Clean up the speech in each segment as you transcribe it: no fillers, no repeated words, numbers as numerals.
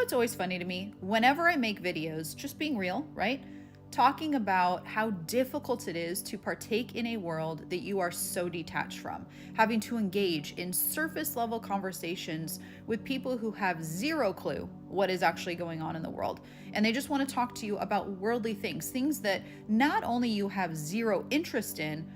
what's always funny to me? Whenever I make videos, just being real, right? Talking about how difficult it is to partake in a world that you are so detached from, having to engage in surface level conversations with people who have zero clue what is actually going on in the world. And they just want to talk to you about worldly things, things that not only you have zero interest in,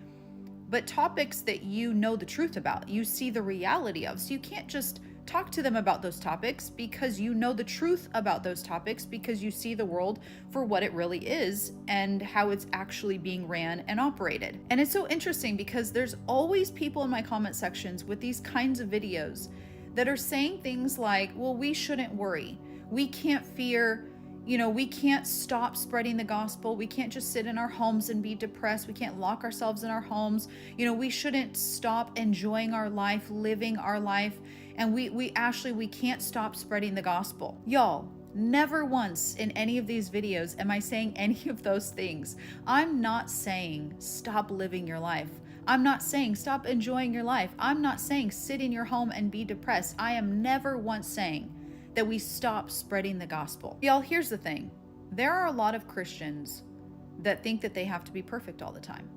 but topics that you know the truth about, you see the reality of. So you can't just talk to them about those topics because you know the truth about those topics, because you see the world for what it really is and how it's actually being ran and operated. And it's so interesting because there's always people in my comment sections with these kinds of videos that are saying things like, well, we shouldn't worry. We can't fear. We can't stop spreading the gospel. We can't just sit in our homes and be depressed. We can't lock ourselves in our homes. We shouldn't stop enjoying our life, living our life. And we can't stop spreading the gospel. Y'all, never once in any of these videos am I saying any of those things. I'm not saying stop living your life. I'm not saying stop enjoying your life. I'm not saying sit in your home and be depressed. I am never once saying that we stop spreading the gospel. Y'all, here's the thing. There are a lot of Christians that think that they have to be perfect all the time.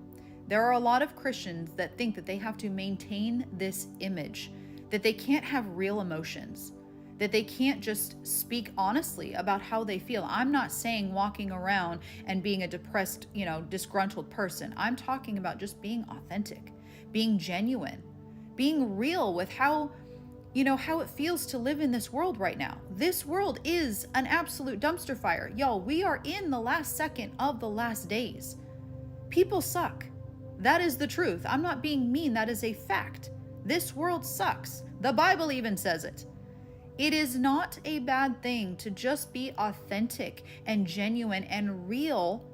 There are a lot of Christians that think that they have to maintain this image, that they can't have real emotions, that they can't just speak honestly about how they feel. I'm not saying walking around and being a depressed, disgruntled person. I'm talking about just being authentic, being genuine, being real with how it feels to live in this world right now. This world is an absolute dumpster fire. Y'all, we are in the last second of the last days. People suck. That is the truth. I'm not being mean. That is a fact. This world sucks. The Bible even says it. It is not a bad thing to just be authentic and genuine and real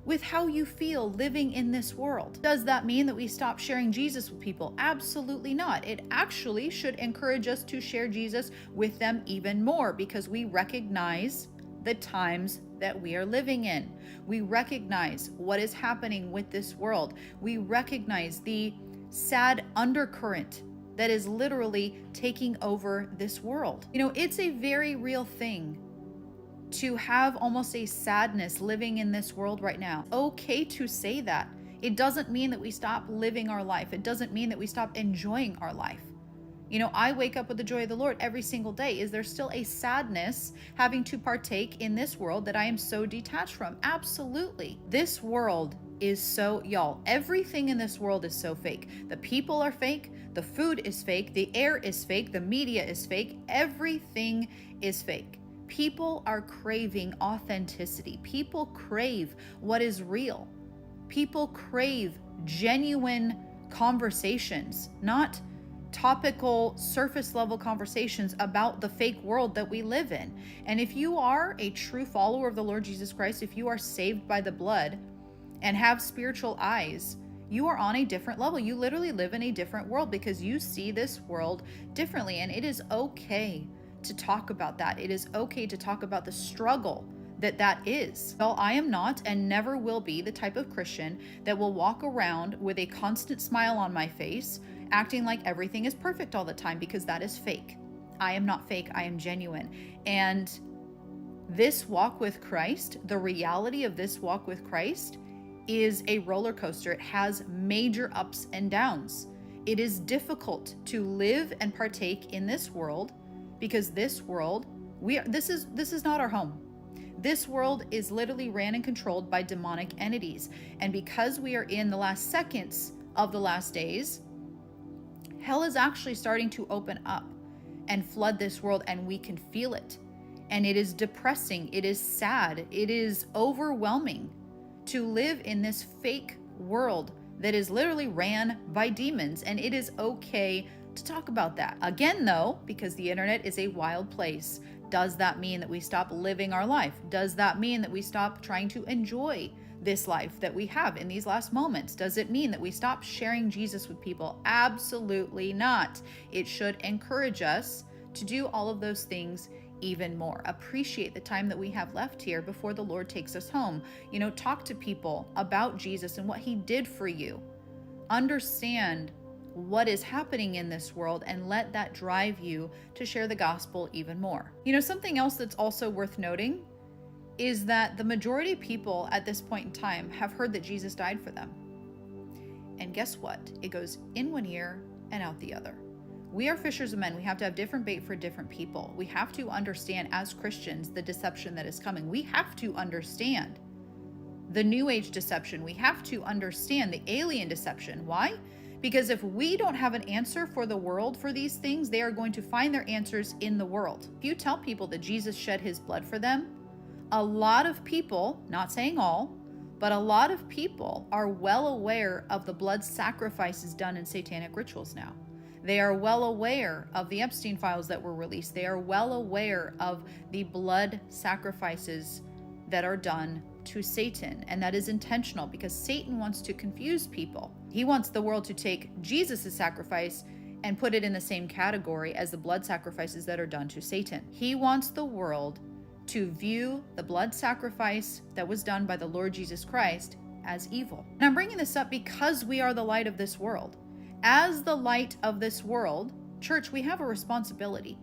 with how you feel living in this world. Does that mean that we stop sharing Jesus with people? Absolutely not. It actually should encourage us to share Jesus with them even more, because we recognize the times that we are living in. We recognize what is happening with this world. We recognize the sad undercurrent that is literally taking over this world. It's a very real thing to have almost a sadness living in this world right now. Okay to say that. It doesn't mean that we stop living our life. It doesn't mean that we stop enjoying our life. I wake up with the joy of the Lord every single day. Is there still a sadness having to partake in this world that I am so detached from? Absolutely. This world is y'all, everything in this world is so fake. The people are fake. The food is fake. The air is fake. The media is fake. Everything is fake. People are craving authenticity. People crave what is real. People crave genuine conversations, not topical, surface level conversations about the fake world that we live in. And if you are a true follower of the Lord Jesus Christ, if you are saved by the blood and have spiritual eyes, you are on a different level. You literally live in a different world because you see this world differently. And it is okay to talk about that. It is okay to talk about the struggle that is. Well, I am not and never will be the type of Christian that will walk around with a constant smile on my face, acting like everything is perfect all the time, because that is fake. I am not fake. I am genuine. And this walk with Christ, the reality of this walk with Christ, is a roller coaster. It has major ups and downs. It is difficult to live and partake in this world, because this world, this is not our home. This world is literally ran and controlled by demonic entities. And because we are in the last seconds of the last days, hell is actually starting to open up and flood this world, and we can feel it. And it is depressing. It is sad. It is overwhelming to live in this fake world that is literally ran by demons. And it is okay to talk about that. Again, though, because the internet is a wild place, does that mean that we stop living our life? Does that mean that we stop trying to enjoy this life that we have in these last moments? Does it mean that we stop sharing Jesus with people? Absolutely not. It should encourage us to do all of those things even more. Appreciate the time that we have left here before the Lord takes us home. Talk to people about Jesus and what he did for you. Understand what is happening in this world and let that drive you to share the gospel even more. Something else that's also worth noting is that the majority of people at this point in time have heard that Jesus died for them. And guess what? It goes in one ear and out the other. We are fishers of men. We have to have different bait for different people. We have to understand as Christians the deception that is coming. We have to understand the New Age deception. We have to understand the alien deception. Why? Because if we don't have an answer for the world for these things, they are going to find their answers in the world. If you tell people that Jesus shed his blood for them, a lot of people, not saying all, but a lot of people are well aware of the blood sacrifices done in satanic rituals now. They are well aware of the Epstein files that were released. They are well aware of the blood sacrifices that are done to Satan. And that is intentional because Satan wants to confuse people. He wants the world to take Jesus' sacrifice and put it in the same category as the blood sacrifices that are done to Satan. He wants the world to view the blood sacrifice that was done by the Lord Jesus Christ as evil. And I'm bringing this up because we are the light of this world. As the light of this world, church, we have a responsibility.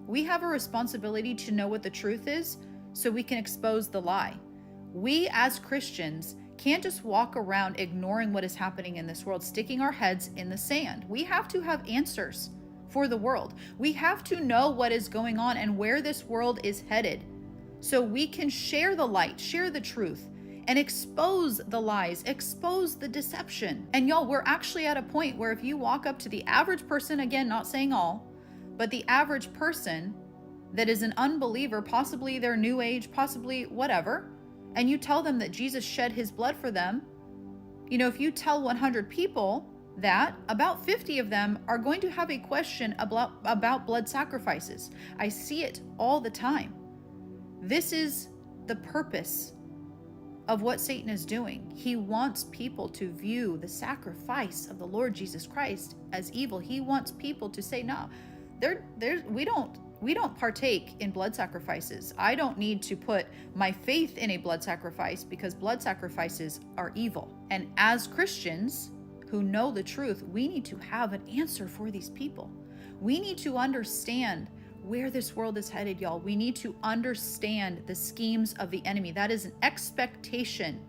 We have a responsibility to know what the truth is so we can expose the lie. We as Christians can't just walk around ignoring what is happening in this world, sticking our heads in the sand. We have to have answers for the world. We have to know what is going on and where this world is headed so we can share the light, share the truth, and expose the lies, expose the deception. And y'all, we're actually at a point where if you walk up to the average person, again, not saying all, but the average person that is an unbeliever, possibly they're New Age, possibly whatever, and you tell them that Jesus shed his blood for them, if you tell 100 people that, about 50 of them are going to have a question about blood sacrifices. I see it all the time. This is the purpose of what Satan is doing. He wants people to view the sacrifice of the Lord Jesus Christ as evil. He wants people to say, no, we don't partake in blood sacrifices. I don't need to put my faith in a blood sacrifice because blood sacrifices are evil. And as Christians who know the truth, we need to have an answer for these people. We need to understand where this world is headed, y'all. We need to understand the schemes of the enemy. That is an expectation.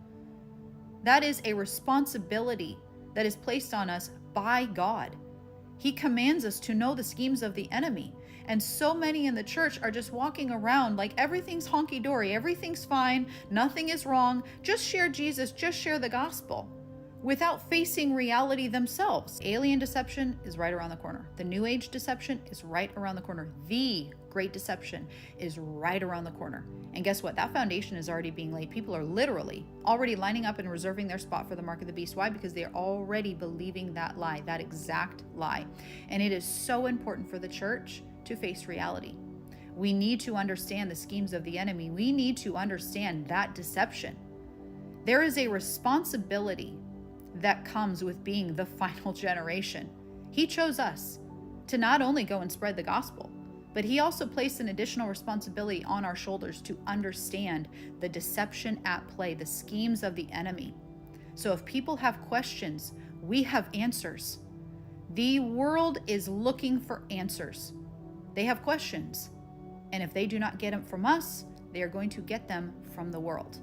That is a responsibility that is placed on us by God. He commands us to know the schemes of the enemy. And so many in the church are just walking around like everything's honky-dory, everything's fine, nothing is wrong, just share Jesus, just share the gospel, without facing reality themselves. Alien deception is right around the corner. The New Age deception is right around the corner. The great deception is right around the corner. And guess what? That foundation is already being laid. People are literally already lining up and reserving their spot for the mark of the beast. Why? Because they're already believing that lie, that exact lie. And it is so important for the church to face reality. We need to understand the schemes of the enemy. We need to understand that deception. There is a responsibility that comes with being the final generation. He chose us to not only go and spread the gospel, but he also placed an additional responsibility on our shoulders to understand the deception at play, the schemes of the enemy. So if people have questions, we have answers. The world is looking for answers. They have questions. And if they do not get them from us, they are going to get them from the world.